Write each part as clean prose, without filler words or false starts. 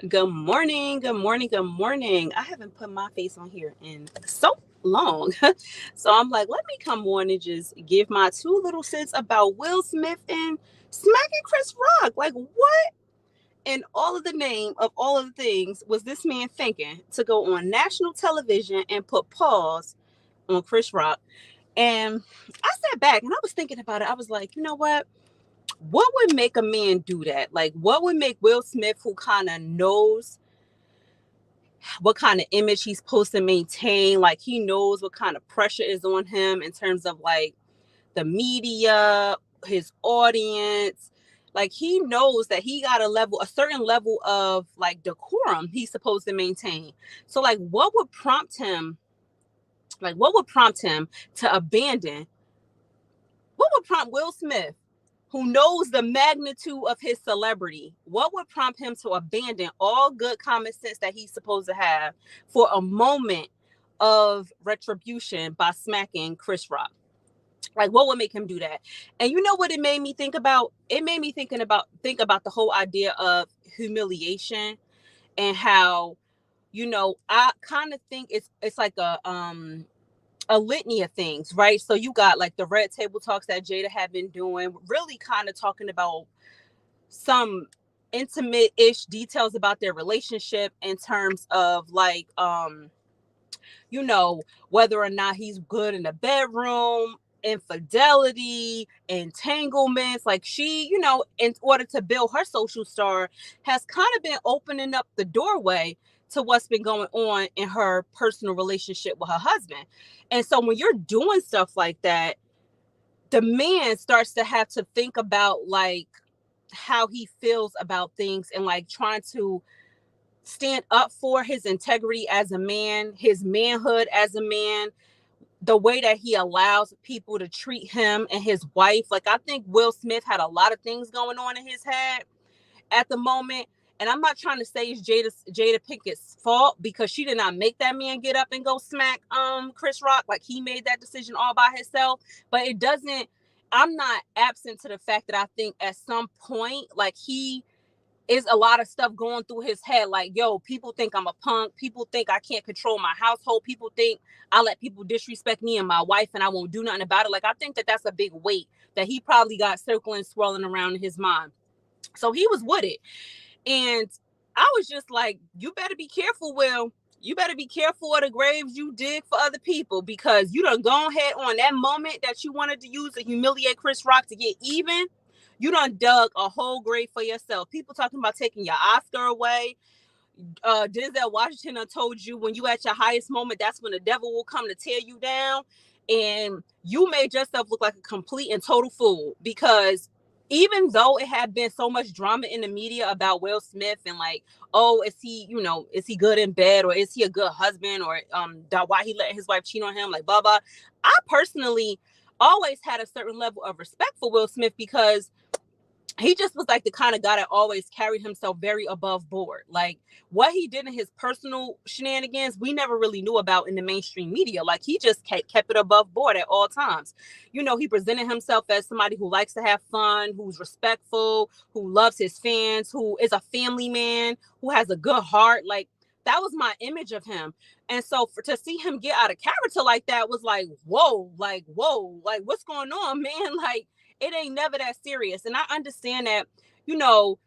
Good morning, good morning, good morning. I haven't put my face on here in so long. So I'm like, let me come on and just give my two little cents about Will Smith and smacking Chris Rock. Like, what in all of the name of all of the things was this man thinking to go on national television and put pause on Chris Rock? And I sat back and I was thinking about it. I was like, you know what? What would make a man do that? Like, what would make Will Smith, who kind of knows what kind of image he's supposed to maintain. Like he knows what kind of pressure is on him in terms of like the media, his audience. Like he knows that he got a certain level of like decorum he's supposed to maintain. So like what would prompt him to abandon what would prompt Will Smith, who knows the magnitude of his celebrity, what would prompt him to abandon all good common sense that he's supposed to have for a moment of retribution by smacking Chris Rock? Like, what would make him do that? And you know what it made me think about? It made me think about the whole idea of humiliation and how, I kind of think it's like a litany of things, right? So you got like the red table talks that Jada had been doing, really kind of talking about some intimate-ish details about their relationship in terms of like whether or not he's good in the bedroom, infidelity, entanglements. Like she, in order to build her social star, has kind of been opening up the doorway to what's been going on in her personal relationship with her husband. And so when you're doing stuff like that, the man starts to have to think about like how he feels about things and like trying to stand up for his integrity as a man, his manhood as a man, the way that he allows people to treat him and his wife. Like I think Will Smith had a lot of things going on in his head at the moment. And I'm not trying to say it's Jada Pinkett's fault because she did not make that man get up and go smack Chris Rock. Like he made that decision all by himself. But it doesn't, I'm not absent to the fact that I think at some point, like he is a lot of stuff going through his head. Like, yo, people think I'm a punk. People think I can't control my household. People think I let people disrespect me and my wife and I won't do nothing about it. Like, I think that that's a big weight that he probably got circling, swirling around in his mind. So he was with it. And I was just like, you better be careful, Will. You better be careful of the graves you dig for other people because you done gone ahead on that moment that you wanted to use to humiliate Chris Rock to get even. You done dug a whole grave for yourself. People talking about taking your Oscar away. Denzel Washington told you when you at your highest moment, that's when the devil will come to tear you down. And you made yourself look like a complete and total fool because even though it had been so much drama in the media about Will Smith and like, oh, is he good in bed or is he a good husband or why he let his wife cheat on him, like blah blah. I personally always had a certain level of respect for Will Smith because he just was like the kind of guy that always carried himself very above board. Like what he did in his personal shenanigans, we never really knew about in the mainstream media. Like he just kept it above board at all times. He presented himself as somebody who likes to have fun, who's respectful, who loves his fans, who is a family man, who has a good heart. Like that was my image of him. And so to see him get out of character like that was like, whoa, what's going on, man? Like, it ain't never that serious. And I understand that, you know,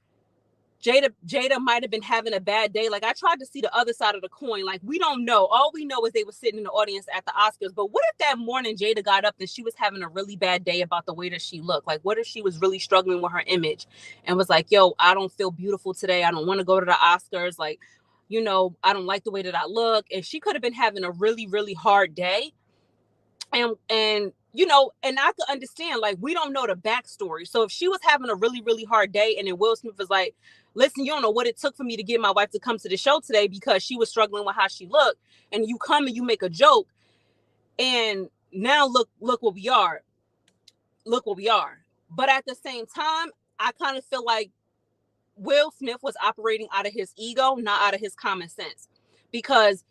Jada might have been having a bad day. Like I tried to see the other side of the coin. Like we don't know. All we know is they were sitting in the audience at the Oscars. But what if that morning Jada got up and she was having a really bad day about the way that she looked? Like what if she was really struggling with her image and was like, yo, I don't feel beautiful today. I don't want to go to the Oscars. Like, I don't like the way that I look. And she could have been having a really, really hard day. And I could understand, like, we don't know the backstory. So if she was having a really, really hard day and then Will Smith was like, listen, you don't know what it took for me to get my wife to come to the show today because she was struggling with how she looked, and you come and you make a joke, and now look what we are. Look what we are. But at the same time, I kind of feel like Will Smith was operating out of his ego, not out of his common sense. Because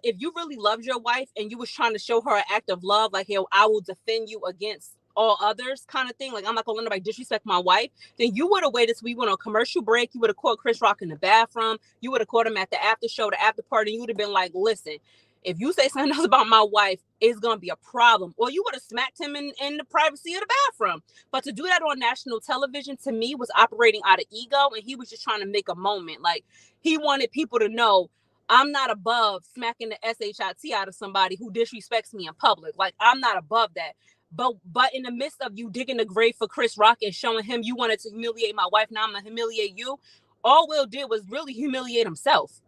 if you really loved your wife and you was trying to show her an act of love, like, hey, I will defend you against all others kind of thing, like I'm not gonna let nobody disrespect my wife, then you would have waited till we went on commercial break. You would have caught Chris Rock in the bathroom. You would have caught him at the after show, the after party. You would have been like, listen, if you say something else about my wife, it's gonna be a problem. Or you would have smacked him in the privacy of the bathroom. But to do that on national television, to me, was operating out of ego, and he was just trying to make a moment. Like, he wanted people to know, I'm not above smacking the shit out of somebody who disrespects me in public. Like, I'm not above that. But in the midst of you digging the grave for Chris Rock and showing him you wanted to humiliate my wife, now I'm gonna humiliate you. All Will did was really humiliate himself.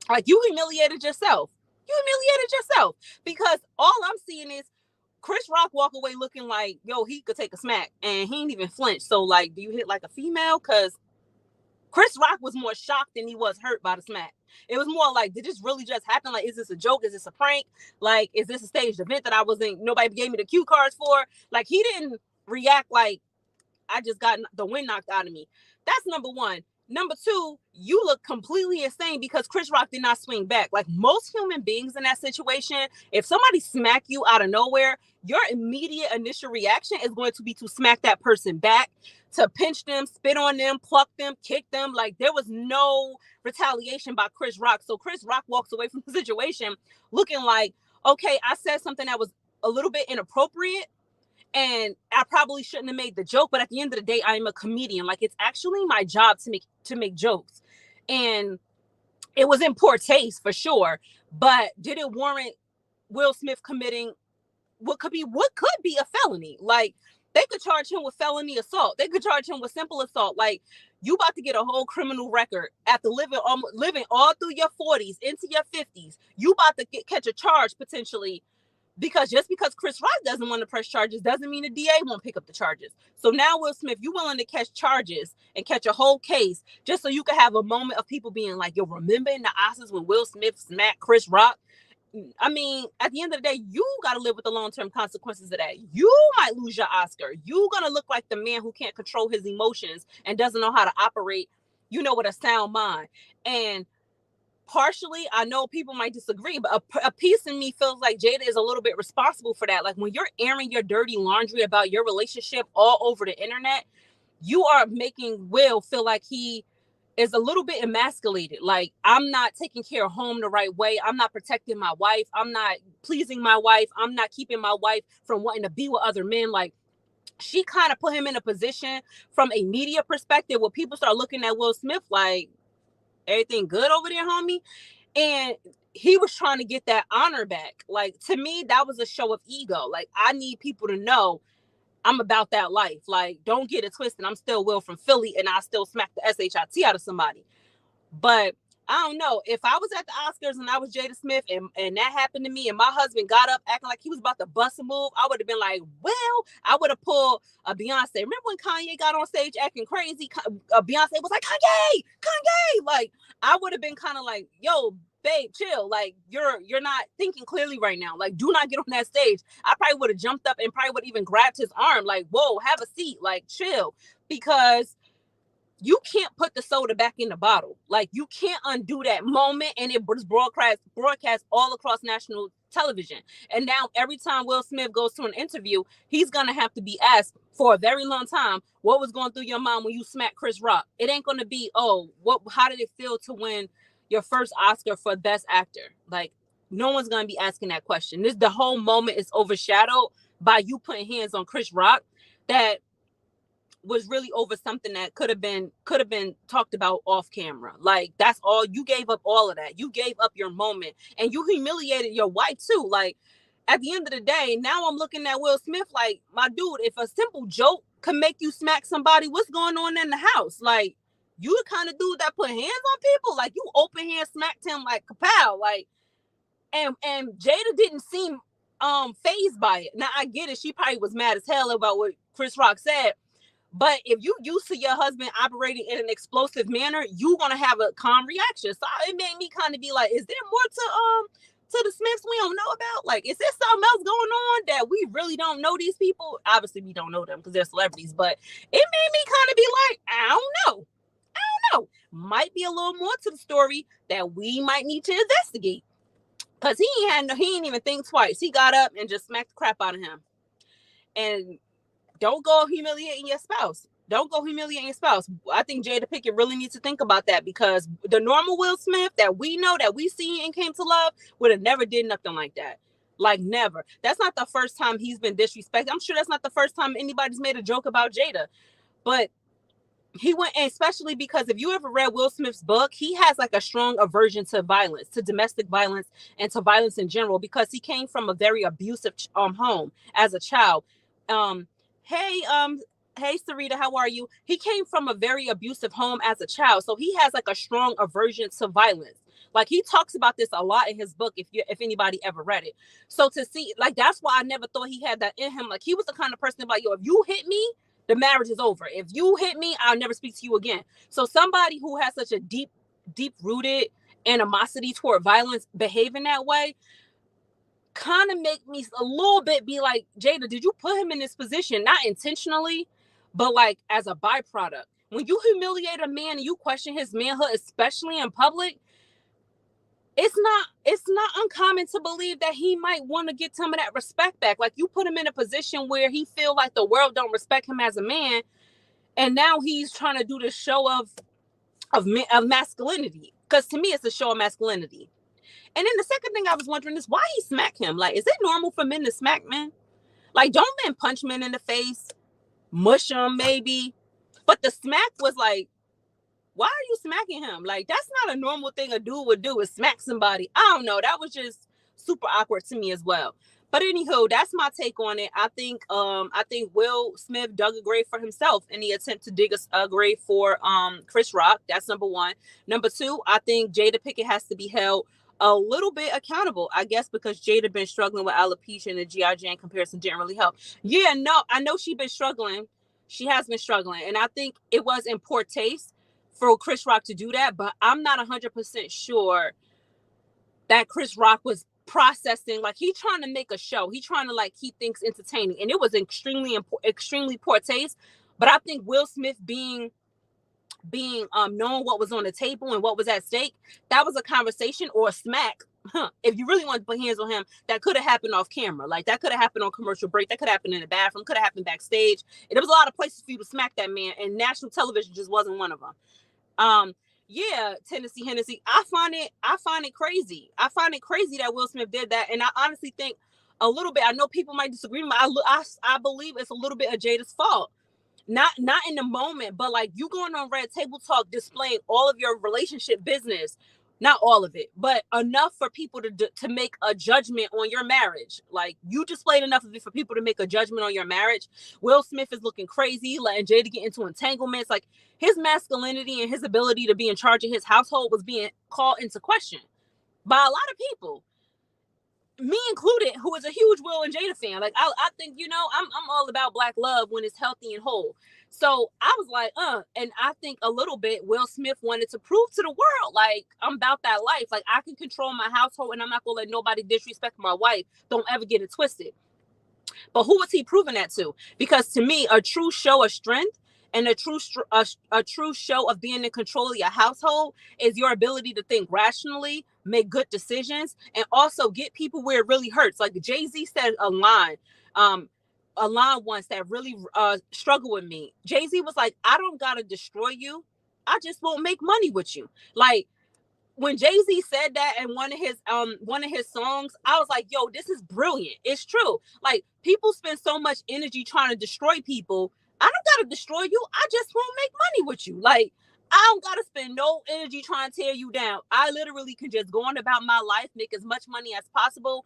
Like, you humiliated yourself. You humiliated yourself, because all I'm seeing is Chris Rock walk away looking like, yo, he could take a smack, and he ain't even flinch. So, like, do you hit like a female? Because Chris Rock was more shocked than he was hurt by the smack. It was more like, did this really just happen? Like, is this a joke? Is this a prank? Like, is this a staged event that nobody gave me the cue cards for? Like, he didn't react like I just got the wind knocked out of me. That's number one. Number two, you look completely insane because Chris Rock did not swing back. Like, most human beings in that situation, if somebody smack you out of nowhere, your immediate initial reaction is going to be to smack that person back, to pinch them, spit on them, pluck them, kick them. Like, there was no retaliation by Chris Rock. So Chris Rock walks away from the situation looking like, okay, I said something that was a little bit inappropriate, and I probably shouldn't have made the joke, but at the end of the day, I am a comedian. Like, it's actually my job to make jokes. And it was in poor taste for sure, but did it warrant Will Smith committing what could be a felony? Like, they could charge him with felony assault. They could charge him with simple assault. Like, you about to get a whole criminal record after living all through your 40s into your 50s. You about to catch a charge potentially, because just because Chris Rock doesn't want to press charges doesn't mean the DA won't pick up the charges. So now, Will Smith, you willing to catch charges and catch a whole case just so you can have a moment of people being like, yo, remember in the Oscars when Will Smith smacked Chris Rock? I mean, at the end of the day, you got to live with the long-term consequences of that. You might lose your Oscar. You're going to look like the man who can't control his emotions and doesn't know how to operate, with a sound mind. And partially, I know people might disagree, but a piece in me feels like Jada is a little bit responsible for that. Like, when you're airing your dirty laundry about your relationship all over the internet, you are making Will feel like he is a little bit emasculated. Like, I'm not taking care of home the right way. I'm not protecting my wife. I'm not pleasing my wife. I'm not keeping my wife from wanting to be with other men. Like, she kind of put him in a position from a media perspective where people start looking at Will Smith like, everything good over there, homie? And he was trying to get that honor back. Like, to me, that was a show of ego. Like, I need people to know I'm about that life. Like, don't get it twisted. I'm still Will from Philly, and I still smack the shit out of somebody. But I don't know. If I was at the Oscars and I was Jada Smith and that happened to me and my husband got up acting like he was about to bust a move, I would have been like, well, I would have pulled a Beyonce. Remember when Kanye got on stage acting crazy? Beyonce was like, Kanye. Like, I would have been kind of like, yo, babe, chill. Like, you're not thinking clearly right now. Like, do not get on that stage. I probably would have jumped up and probably would even grabbed his arm. Like, whoa, have a seat. Like, chill. Because you can't put the soda back in the bottle. Like, you can't undo that moment. And it was broadcast all across national television. And now every time Will Smith goes to an interview, he's going to have to be asked for a very long time, what was going through your mind when you smacked Chris Rock? It ain't going to be, how did it feel to win your first Oscar for Best Actor? Like, no one's going to be asking that question. The whole moment is overshadowed by you putting hands on Chris Rock that was really over something that could have been talked about off camera. Like, that's all. You gave up all of that. You gave up your moment, and you humiliated your wife too. Like, at the end of the day, now I'm looking at Will Smith like, my dude, if a simple joke can make you smack somebody, what's going on in the house? Like, you the kind of dude that put hands on people. Like, you open hand smacked him like kapow. Like, and Jada didn't seem fazed by it. Now, I get it. She probably was mad as hell about what Chris Rock said. But if you used to your husband operating in an explosive manner, you're gonna have a calm reaction. So it made me kind of be like, is there more to the Smiths we don't know about? Like, is there something else going on that we really don't know these people? Obviously, we don't know them because they're celebrities, but it made me kind of be like, I don't know. Might be a little more to the story that we might need to investigate. Because he ain't even think twice. He got up and just smacked the crap out of him. And don't go humiliating your spouse. Don't go humiliating your spouse. I think Jada Pinkett really needs to think about that, because the normal Will Smith that we know, that we see and came to love, would have never did nothing like that. Like, never. That's not the first time he's been disrespected. I'm sure that's not the first time anybody's made a joke about Jada. But he went, and especially because if you ever read Will Smith's book, he has like a strong aversion to violence, to domestic violence, and to violence in general, because he came from a very abusive home as a child. Um, hey, hey, Sarita, how are you? He came from a very abusive home as a child, so he has like a strong aversion to violence. Like, he talks about this a lot in his book, if anybody ever read it. So to see, like, that's why I never thought he had that in him. Like, he was the kind of person like, yo, if you hit me, the marriage is over. If you hit me, I'll never speak to you again. So somebody who has such a deep rooted animosity toward violence behaving that way kind of make me a little bit be like, Jada, did you put him in this position? Not intentionally, but like as a byproduct. When you humiliate a man and you question his manhood, especially in public, it's not uncommon to believe that he might want to get some of that respect back. Like, you put him in a position where he feel like the world don't respect him as a man, and now he's trying to do the show of masculinity. Because to me, it's a show of masculinity. And then the second thing I was wondering is why he smacked him. Like, is it normal for men to smack men? Like, don't men punch men in the face, mush them maybe? But the smack was like, why are you smacking him? Like, that's not a normal thing a dude would do, is smack somebody. I don't know. That was just super awkward to me as well. But anywho, that's my take on it. I think Will Smith dug a grave for himself in the attempt to dig a grave for Chris Rock. That's number one. Number two, I think Jada Pinkett has to be held a little bit accountable, I guess, because Jada been struggling with alopecia, and the G.I. Jane comparison didn't really help. Yeah, no, I know she been struggling. She has been struggling. And I think it was in poor taste for Chris Rock to do that, but I'm not 100% sure that Chris Rock was processing, like, he trying to make a show. He trying to like keep things entertaining, and it was extremely poor taste. But I think Will Smith being knowing what was on the table and what was at stake, that was a conversation or a smack. If you really want to put hands on him, that could have happened off camera. Like, that could have happened on commercial break. That could have happened in the bathroom. Could have happened backstage. And there was a lot of places for you to smack that man, and national television just wasn't one of them. Yeah, Tennessee Hennessy. I find it crazy. I find it crazy that Will Smith did that, and I honestly think a little bit. I know people might disagree with me. I believe it's a little bit of Jada's fault. Not in the moment, but like, you going on Red Table Talk displaying all of your relationship business. Not all of it, but enough for people to make a judgment on your marriage. Like, you displayed enough of it for people to make a judgment on your marriage. Will Smith is looking crazy, letting Jada get into entanglements. Like, his masculinity and his ability to be in charge of his household was being called into question by a lot of people, me included, who is a huge Will and Jada fan. Like, I think, I'm all about Black love when it's healthy and whole. So I was like, and I think a little bit Will Smith wanted to prove to the world, like, I'm about that life. Like, I can control my household, and I'm not gonna let nobody disrespect my wife. Don't ever get it twisted. But who was he proving that to? Because to me, a true show of strength and a true show of being in control of your household is your ability to think rationally, make good decisions, and also get people where it really hurts. Like, Jay-Z said a line once that really struggled with me. Jay-Z was like, I don't gotta destroy you, I just won't make money with you. Like, when Jay-Z said that in one of his songs, I was like, yo, this is brilliant. It's true. Like, people spend so much energy trying to destroy people. I don't gotta destroy you, I just won't make money with you. Like, I don't gotta spend no energy trying to tear you down. I literally can just go on about my life, make as much money as possible,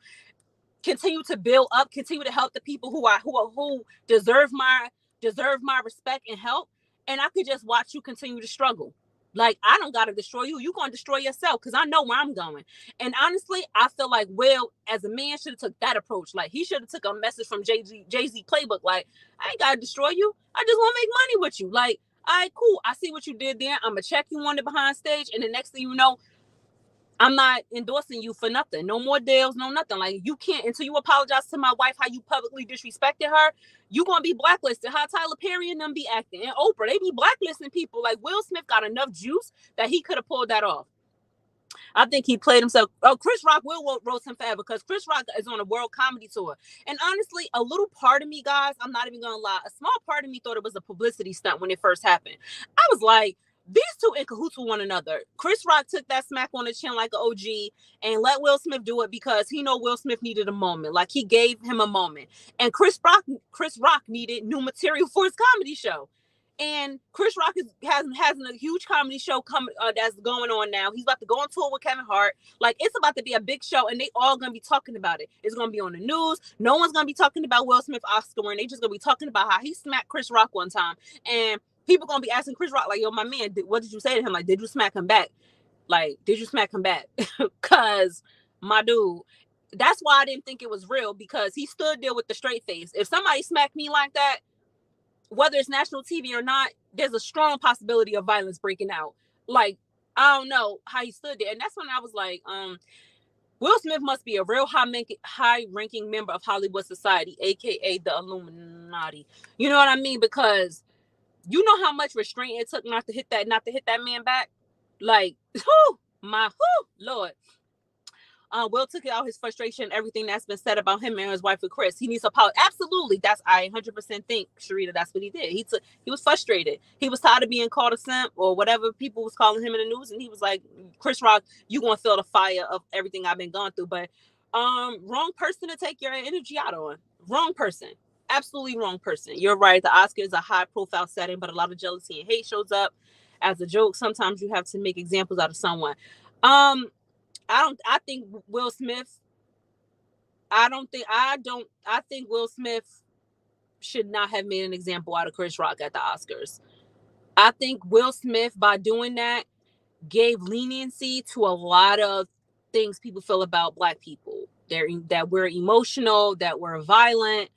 continue to build up, continue to help the people who deserve my respect and help, and I could just watch you continue to struggle. Like, I don't gotta destroy you. You're gonna destroy yourself, because I know where I'm going. And honestly, I feel like Will, as a man, should have took that approach. Like, he should have took a message from Jay-Z playbook. Like, I ain't gotta destroy you, I just want to make money with you. Like, all right, cool, I see what you did there. I'm gonna check you on the behind stage, and the next thing you know, I'm not endorsing you for nothing. No more deals, no nothing. Like, you can't, until you apologize to my wife how you publicly disrespected her, you gonna be blacklisted. How Tyler Perry and them be acting, and Oprah, they be blacklisting people. Like, Will Smith got enough juice that he could have pulled that off. I think he played himself. Oh, Chris Rock will roast him forever because Chris Rock is on a world comedy tour. And honestly, a little part of me, guys, I'm not even gonna lie, a small part of me thought it was a publicity stunt when it first happened. I was like, these two in cahoots with one another. Chris Rock took that smack on the chin like an OG and let Will Smith do it because he know Will Smith needed a moment. Like he gave him a moment. And Chris Rock needed new material for his comedy show. And Chris Rock has a huge comedy show coming that's going on now. He's about to go on tour with Kevin Hart. Like it's about to be a big show, and they all gonna be talking about it. It's gonna be on the news. No one's gonna be talking about Will Smith Oscar win. They just gonna be talking about how he smacked Chris Rock one time, and people gonna be asking Chris Rock like, "Yo, my man, what did you say to him? Like, did you smack him back? Like, did you smack him back?" Cause my dude. That's why I didn't think it was real because he stood there with the straight face. If somebody smacked me like that, whether it's national TV or not, there's a strong possibility of violence breaking out. Like, I don't know how he stood there. And that's when I was like, Will Smith must be a real high-ranking member of Hollywood society, aka the Illuminati. You know what I mean? Because you know how much restraint it took not to hit that man back? Like, Lord. Will took out his frustration, everything that's been said about him and his wife with Chris. He needs to apologize. Absolutely. I 100% think, Sharita, that's what he did. He was frustrated. He was tired of being called a simp or whatever people was calling him in the news. And he was like, Chris Rock, you going to feel the fire of everything I've been going through. But wrong person to take your energy out on. Wrong person. Absolutely wrong person. You're right. The Oscars is a high profile setting, but a lot of jealousy and hate shows up as a joke. Sometimes you have to make examples out of someone. I think Will Smith should not have made an example out of Chris Rock at the Oscars. I think Will Smith, by doing that, gave leniency to a lot of things people feel about Black people. That we're emotional, that we're violent,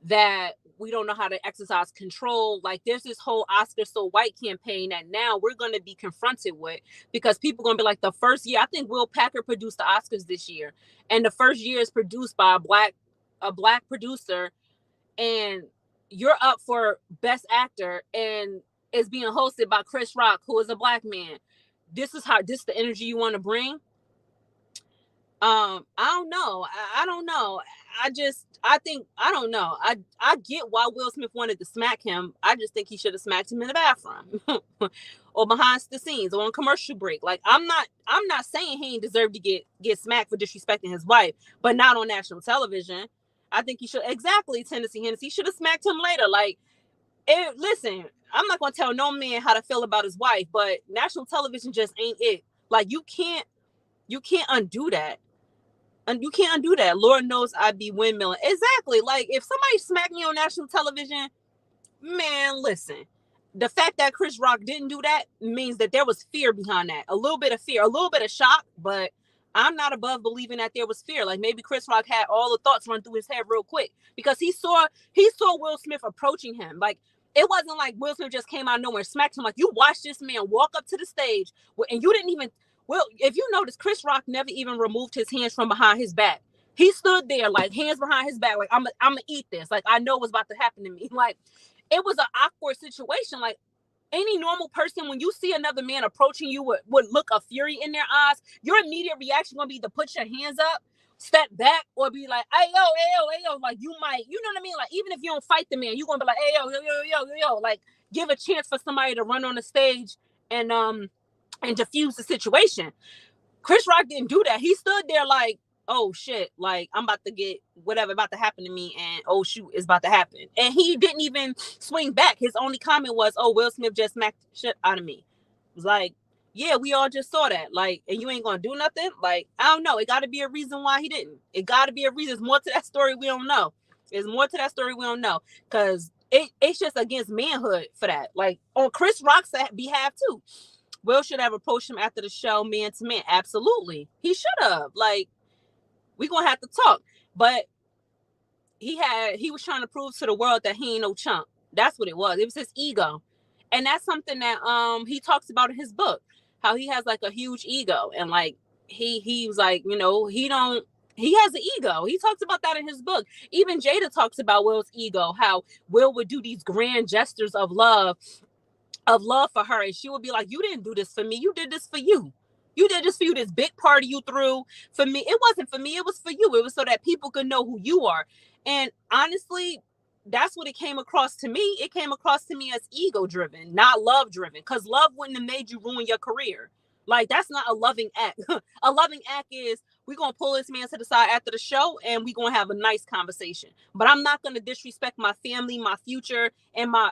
that we don't know how to exercise control. Like there's this whole Oscar So White campaign that now we're going to be confronted with because people are going to be like the first year. I think Will Packer produced the Oscars this year. And the first year is produced by a black producer. And you're up for Best Actor and it's being hosted by Chris Rock, who is a Black man. This is the energy you want to bring. I don't know. I don't know. I don't know. I get why Will Smith wanted to smack him. I just think he should have smacked him in the bathroom or behind the scenes or on commercial break. Like I'm not saying he ain't deserve to get smacked for disrespecting his wife, but not on national television. I think he should Tennessee Hennessy should have smacked him later. Like, listen, I'm not gonna tell no man how to feel about his wife, but national television just ain't it. Like you can't undo that. And you can't undo that. Lord knows I'd be windmilling. Exactly. Like if somebody smacked me on national television, man, listen. The fact that Chris Rock didn't do that means that there was fear behind that. A little bit of fear, a little bit of shock, but I'm not above believing that there was fear. Like maybe Chris Rock had all the thoughts run through his head real quick because he saw Will Smith approaching him. Like it wasn't like Will Smith just came out of nowhere and smacked him. Like you watched this man walk up to the stage and you didn't even. Well, if you notice, Chris Rock never even removed his hands from behind his back. He stood there like hands behind his back, like I'm gonna eat this. Like I know what's about to happen to me. Like it was an awkward situation. Like any normal person, when you see another man approaching you would look a fury in their eyes. Your immediate reaction gonna be to put your hands up, step back, or be like, "Hey yo." Like you might, you know what I mean? Like even if you don't fight the man, you gonna be like, "Hey yo." Like give a chance for somebody to run on the stage and diffuse the situation. Chris Rock didn't do that. He stood there like, oh shit, like I'm about to get whatever about to happen to me, and oh shoot, it's about to happen. And he didn't even swing back. His only comment was, oh, Will Smith just smacked shit out of me. It was like, yeah, we all just saw that. Like, and you ain't gonna do nothing? Like, I don't know. It gotta be a reason why he didn't. It gotta be a reason. There's more to that story we don't know. Because it's just against manhood for that. Like on Chris Rock's behalf too. Will should have approached him after the show, man to man. Absolutely. He should have. Like, we gonna have to talk. But he was trying to prove to the world that he ain't no chump. That's what it was. It was his ego. And that's something that he talks about in his book. How he has like a huge ego. And like he was like, you know, he has an ego. He talks about that in his book. Even Jada talks about Will's ego, how Will would do these grand gestures of love for her, and she would be like, you didn't do this for me, you did this for you You did this for you, this big party you threw. For me, it wasn't for me, it was for you. It was so that people could know who you are. And honestly, that's what it came across to me. It came across to me as ego driven, not love driven, because love wouldn't have made you ruin your career. Like, that's not a loving act. A loving act is, we're gonna pull this man to the side after the show and we're gonna have a nice conversation. But I'm not gonna disrespect my family, my future, and my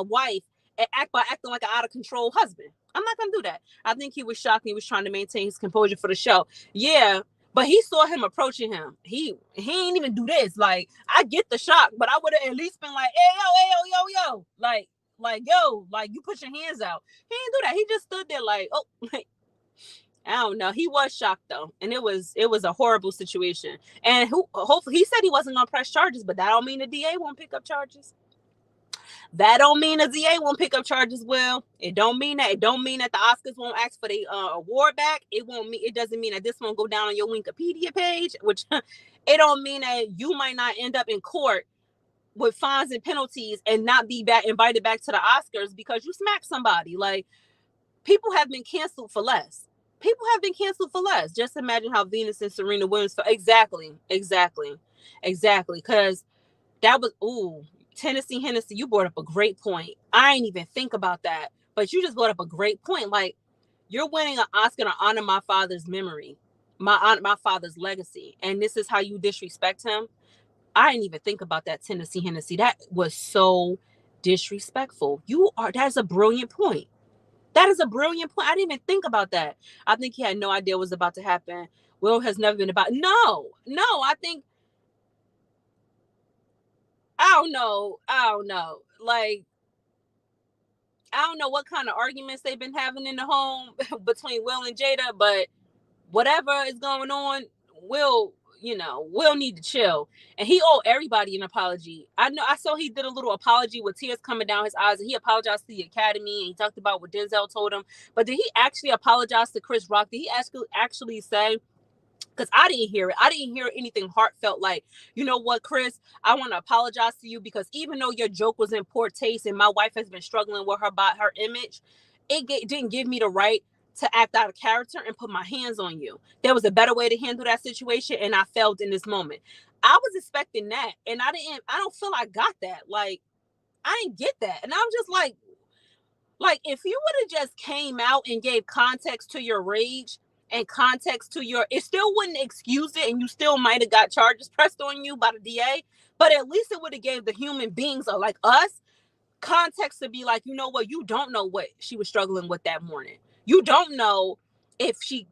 wife, and act by acting like an out of control husband. I'm not gonna do that. I think he was shocked. He was trying to maintain his composure for the show. Yeah, but he saw him approaching him. He ain't even do this. Like, I get the shock, but I would have at least been like, hey yo, like yo, like, you put your hands out. He didn't do that. He just stood there like, oh, like, I don't know. He was shocked though, and it was a horrible situation. And hopefully, he said he wasn't gonna press charges, but that don't mean the DA won't pick up charges. That don't mean the DA won't pick up charges. Will, it don't mean that. It don't mean that the Oscars won't ask for the award back. It won't mean. It doesn't mean that this won't go down on your Wikipedia page. Which it don't mean that you might not end up in court with fines and penalties and not be invited back to the Oscars because you smacked somebody. Like, people have been canceled for less. People have been canceled for less. Just imagine how Venus and Serena Williams. Exactly. Because that was, ooh, Tennessee Hennessy. You brought up a great point. I ain't even think about that, but you just brought up a great point. Like, you're winning an Oscar to honor my father's memory, my father's legacy, and this is how you disrespect him. I didn't even think about that, Tennessee Hennessy. That was so disrespectful. That's a brilliant point. That is a brilliant point. I didn't even think about that. I think he had no idea what was about to happen. Will has never been about. No. I think, I don't know. Like, I don't know what kind of arguments they've been having in the home between Will and Jada, but whatever is going on, Will need to chill. And he owed everybody an apology. I saw he did a little apology with tears coming down his eyes, and he apologized to the Academy, and he talked about what Denzel told him. But did he actually apologize to Chris Rock? Did he actually say, because I didn't hear it. I didn't hear anything heartfelt like, you know what, Chris, I want to apologize to you because even though your joke was in poor taste and my wife has been struggling with her image, it didn't give me the right to act out of character and put my hands on you. There was a better way to handle that situation, and I failed in this moment. I was expecting that, and I don't feel I got that. Like, I didn't get that. And I'm just like, if you would have just came out and gave context to your rage and context to it still wouldn't excuse it, and you still might have got charges pressed on you by the DA, but at least it would have gave the human beings like us context to be like, you know what, you don't know what she was struggling with that morning. You don't know if she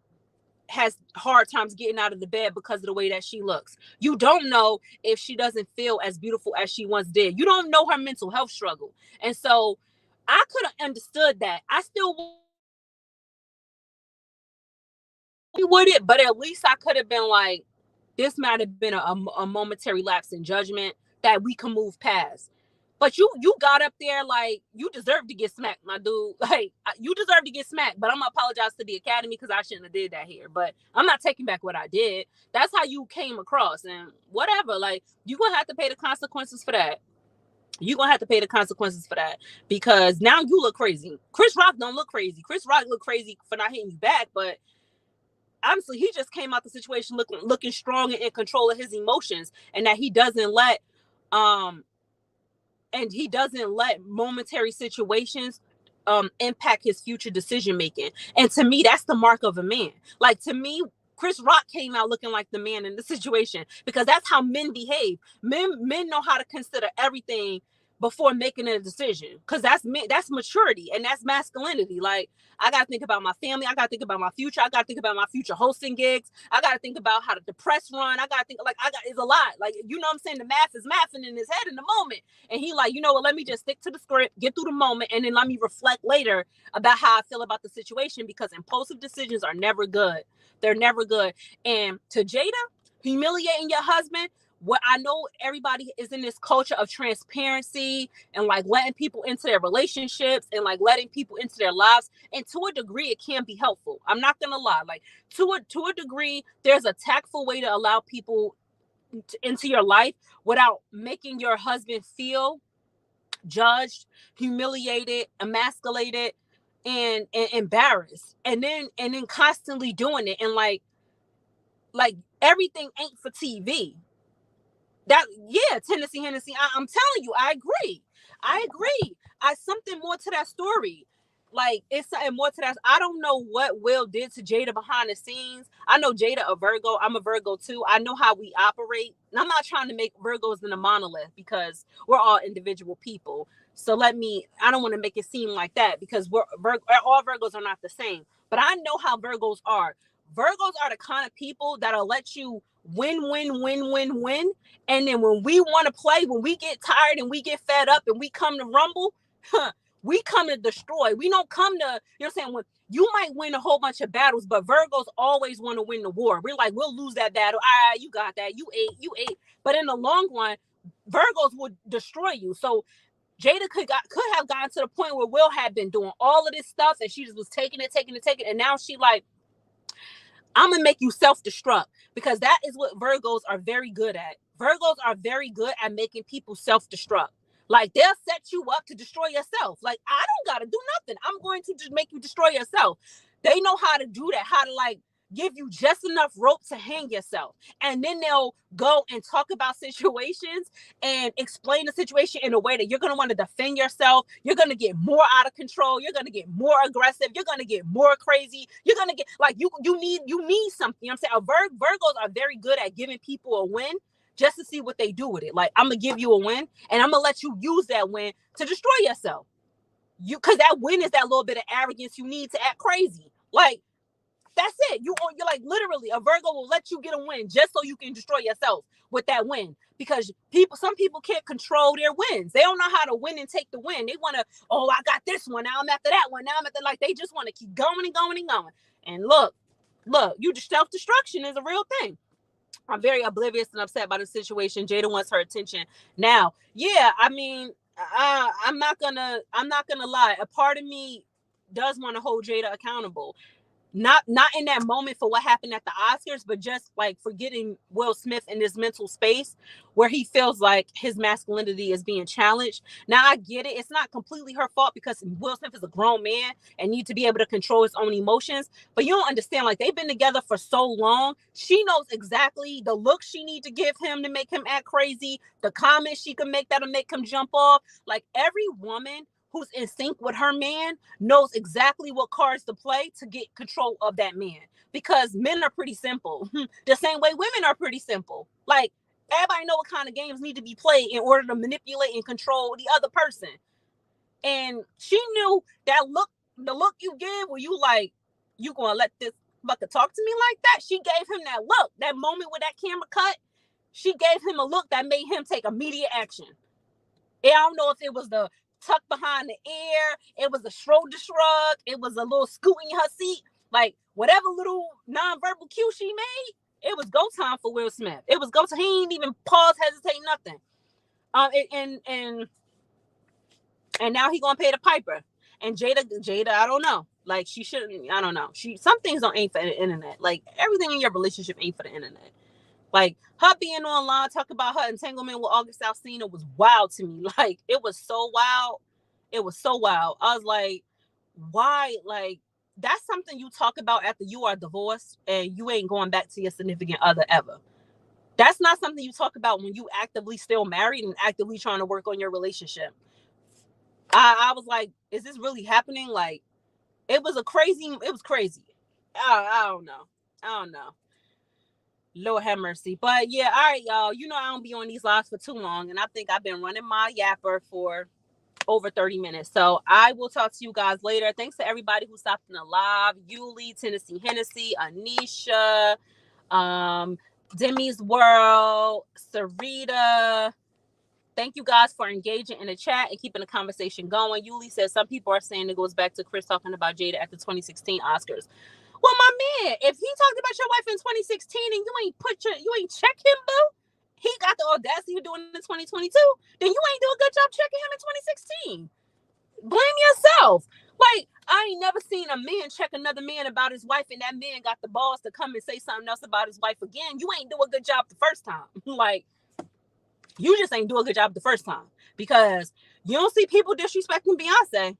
has hard times getting out of the bed because of the way that she looks. You don't know if she doesn't feel as beautiful as she once did. You don't know her mental health struggle. And so I could have understood that. I still would it, but at least I could have been like, this might have been a momentary lapse in judgment that we can move past. But you got up there like, you deserve to get smacked, my dude. Like, you deserve to get smacked. But I'm gonna apologize to the Academy because I shouldn't have did that here. But I'm not taking back what I did. That's how you came across, and whatever. Like, you're gonna have to pay the consequences for that. You're gonna have to pay the consequences for that because now you look crazy. Chris Rock don't look crazy. Chris Rock look crazy for not hitting you back, but honestly, he just came out the situation looking strong and in control of his emotions, and that he doesn't let momentary situations impact his future decision making. And to me, that's the mark of a man. Like, to me, Chris Rock came out looking like the man in the situation because that's how men behave. Men know how to consider everything before making a decision, because that's maturity and that's masculinity. Like, I gotta think about my family, I gotta think about my future, I gotta think about my future hosting gigs, I gotta think about how the press run, I gotta think, like, it's a lot. Like, you know what I'm saying? The math is mathing in his head in the moment, and he like, you know what, let me just stick to the script, get through the moment, and then let me reflect later about how I feel about the situation, because impulsive decisions are never good. They're never good. And to Jada, humiliating your husband, what I know, everybody is in this culture of transparency and like letting people into their relationships and like letting people into their lives. And to a degree, it can be helpful. I'm not gonna lie. Like, to a degree, there's a tactful way to allow people into your life without making your husband feel judged, humiliated, emasculated. and embarrassed, and then constantly doing it, and like everything ain't for TV. That, yeah, Tennessee Hennessy. I'm telling you, I agree. I something more to that story. Like, it's something more to that. I don't know what Will did to Jada behind the scenes. I know Jada a Virgo. I'm a Virgo too. I know how we operate. And I'm not trying to make Virgos in a monolith, because we're all individual people. So I don't want to make it seem like that, because all Virgos are not the same. But I know how Virgos are. Virgos are the kind of people that'll let you win, win, win, win, win. And then when we want to play, when we get tired and we get fed up and we come to rumble, we come to destroy. We don't come to, you know what I'm saying? When you might win a whole bunch of battles, but Virgos always want to win the war. We're like, we'll lose that battle. You got that. You ate. But in the long run, Virgos would destroy you. So Jada could have gotten to the point where Will had been doing all of this stuff, and she just was taking it. And now she like, I'm going to make you self-destruct, because that is what Virgos are very good at. Virgos are very good at making people self-destruct. Like, they'll set you up to destroy yourself. Like, I don't got to do nothing. I'm going to just make you destroy yourself. They know how to do that, how to like give you just enough rope to hang yourself. And then they'll go and talk about situations and explain the situation in a way that you're going to want to defend yourself. You're going to get more out of control. You're going to get more aggressive. You're going to get more crazy. You're going to get like, you need something. You know what I'm saying? Virgos are very good at giving people a win just to see what they do with it. Like, I'm going to give you a win, and I'm going to let you use that win to destroy yourself. Because that win is that little bit of arrogance you need to act crazy. Like, that's it. You're like, literally, a Virgo will let you get a win just so you can destroy yourself with that win. Because some people can't control their wins. They don't know how to win and take the win. They want to, I got this one. Now I'm after that one. Now I'm after, like, they just want to keep going and going and going. And look, self-destruction is a real thing. I'm very oblivious and upset by the situation. Jada wants her attention. Now, yeah, I mean, I'm not gonna lie. A part of me does want to hold Jada accountable. Not in that moment for what happened at the Oscars, but just like for getting Will Smith in this mental space where he feels like his masculinity is being challenged. Now, I get it. It's not completely her fault, because Will Smith is a grown man and needs to be able to control his own emotions. But you don't understand, like, they've been together for so long. She knows exactly the look she needs to give him to make him act crazy, the comments she can make that'll make him jump off. Like, every woman who's in sync with her man knows exactly what cards to play to get control of that man, because men are pretty simple. The same way women are pretty simple. Like, everybody know what kind of games need to be played in order to manipulate and control the other person. And she knew that look, the look you give where you like, you gonna let this fucker talk to me like that? She gave him that look, that moment with that camera cut. She gave him a look that made him take immediate action. And I don't know if it was the tuck behind the ear, it was a shoulder shrug, it was a little scoot in her seat, like whatever little nonverbal cue she made, it was go time for Will Smith. It was go time. He ain't even pause, hesitate, nothing. And now he gonna pay the piper. And Jada, I don't know. Like, she shouldn't. I don't know. Some things ain't for the internet. Like, everything in your relationship ain't for the internet. Like, her being online, talk about her entanglement with August Alsina was wild to me. Like, it was so wild. It was so wild. I was like, why? Like, that's something you talk about after you are divorced and you ain't going back to your significant other ever. That's not something you talk about when you actively still married and actively trying to work on your relationship. I was like, is this really happening? Like, it was crazy. I don't know. Lord have mercy. But yeah, all right, y'all. You know, I don't be on these lives for too long. And I think I've been running my yapper for over 30 minutes. So I will talk to you guys later. Thanks to everybody who stopped in the live. Yuli, Tennessee Hennessy, Anisha, Demi's World, Sarita. Thank you guys for engaging in the chat and keeping the conversation going. Yuli says some people are saying it goes back to Chris talking about Jada at the 2016 Oscars. Well, my man, if he talked about your wife in 2016 and you ain't check him, boo, he got the audacity of doing it in 2022, then you ain't do a good job checking him in 2016. Blame yourself. Like, I ain't never seen a man check another man about his wife and that man got the balls to come and say something else about his wife again. You ain't do a good job the first time. Like, you just ain't do a good job the first time, because you don't see people disrespecting Beyonce.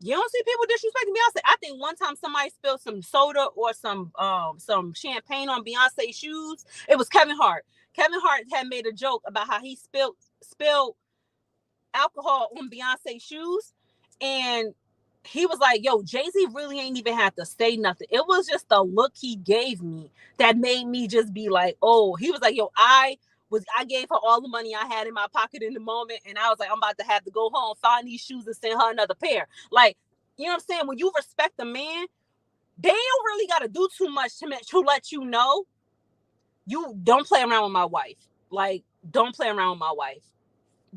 You don't see people disrespecting Beyonce. I think one time somebody spilled some soda or some champagne on Beyonce's shoes. It was Kevin Hart. Kevin Hart had made a joke about how he spilled alcohol on Beyonce's shoes, and he was like, yo, Jay-Z really ain't even have to say nothing. It was just the look he gave me that made me just be like, oh, he was like, yo, I gave her all the money I had in my pocket in the moment, and I was like, I'm about to have to go home, find these shoes, and send her another pair. Like, you know what I'm saying? When you respect a man, they don't really got to do too much to let you know you don't play around with my wife. Like, don't play around with my wife.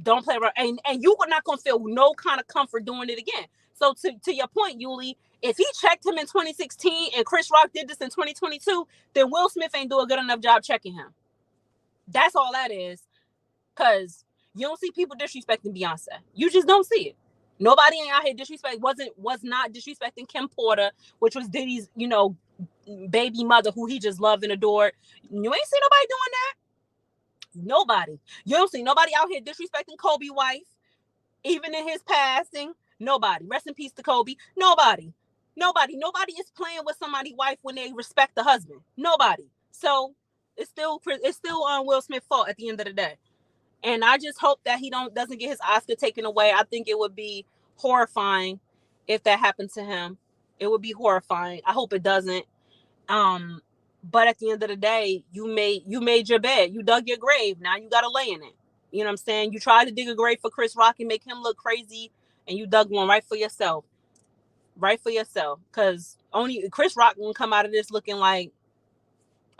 Don't play around, and you are not gonna feel no kind of comfort doing it again. So to your point, Yuli, if he checked him in 2016 and Chris Rock did this in 2022, then Will Smith ain't do a good enough job checking him. That's all that is. Cause you don't see people disrespecting Beyonce. You just don't see it. Nobody ain't out here was not disrespecting Kim Porter, which was Diddy's, baby mother, who he just loved and adored. You ain't see nobody doing that. Nobody. You don't see nobody out here disrespecting Kobe's wife, even in his passing. Nobody. Rest in peace to Kobe. Nobody. Nobody is playing with somebody's wife when they respect the husband. Nobody. So it's still on Will Smith's fault at the end of the day. And I just hope that he doesn't get his Oscar taken away. I think it would be horrifying if that happened to him. It would be horrifying. I hope it doesn't. But at the end of the day, you made your bed. You dug your grave. Now you got to lay in it. You know what I'm saying? You tried to dig a grave for Chris Rock and make him look crazy, and you dug one right for yourself. Right for yourself. Because only Chris Rock won't come out of this looking like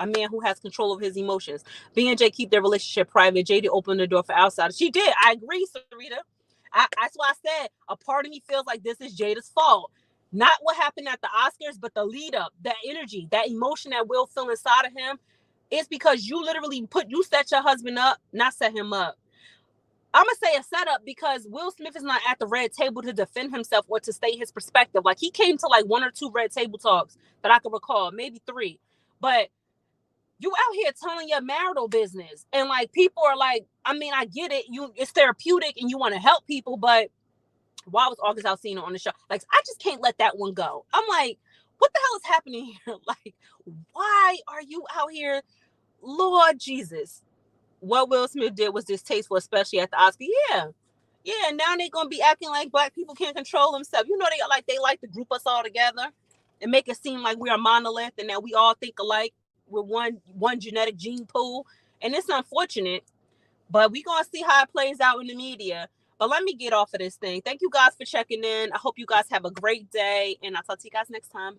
a man who has control of his emotions. B and J keep their relationship private. Jada opened the door for outsiders. She did. I agree, Sarita. That's why I said a part of me feels like this is Jada's fault. Not what happened at the Oscars, but the lead up, that energy, that emotion that Will feel inside of him. It's because you literally set your husband up, not set him up. I'm going to say a setup because Will Smith is not at the red table to defend himself or to state his perspective. Like, he came to like 1 or 2 red table talks that I can recall, maybe 3. But you out here telling your marital business. And like, people are like, I mean, I get it. It's therapeutic and you want to help people, but why was August Alsina on the show? Like, I just can't let that one go. I'm like, what the hell is happening here? Like, why are you out here? Lord Jesus. What Will Smith did was distasteful, especially at the Oscar. Yeah. Now they're gonna be acting like black people can't control themselves. They like to group us all together and make it seem like we're a monolith and that we all think alike with one genetic gene pool. And it's unfortunate, but we're gonna see how it plays out in the media. But let me get off of this thing. Thank you guys for checking in. I hope you guys have a great day, and I'll talk to you guys next time.